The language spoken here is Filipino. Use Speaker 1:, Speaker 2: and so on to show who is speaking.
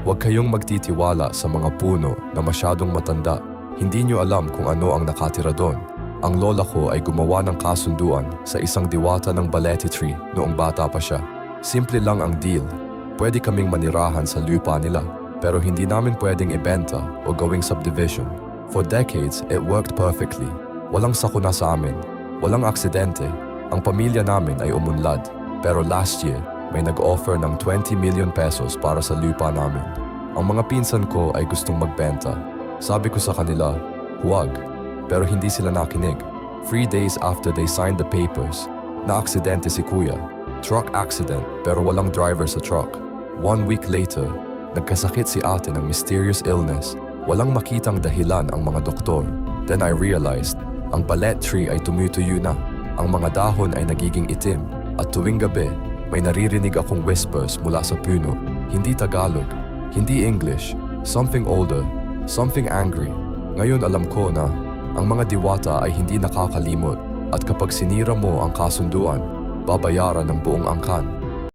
Speaker 1: Huwag kayong magtitiwala sa mga puno na masyadong matanda. Hindi nyo alam kung ano ang nakatira doon. Ang lola ko ay gumawa ng kasunduan sa isang diwata ng Balete tree noong bata pa siya. Simple lang ang deal. Pwede kaming manirahan sa lupa nila, pero hindi namin pwedeng ibenta o gawing subdivision. For decades, it worked perfectly. Walang sakuna sa amin, walang aksidente. Ang pamilya namin ay umunlad. Pero last year, may nag-offer ng 20 million pesos para sa lupa namin. Ang mga pinsan ko ay gustong magbenta. Sabi ko sa kanila, huwag. Pero hindi sila nakinig. 3 days after they signed the papers, na-aksidente si kuya. Truck accident pero walang driver sa truck. 1 week later, nagkasakit si ate ng mysterious illness. Walang makitang dahilan ang mga doktor. Then I realized, ang Balete tree ay tumutuyo na. Ang mga dahon ay nagiging itim. At tuwing gabi, may naririnig akong whispers mula sa puno. Hindi Tagalog, hindi English, something older, something angry. Ngayon alam ko na ang mga diwata ay hindi nakakalimot at kapag sinira mo ang kasunduan, babayaran ng buong angkan.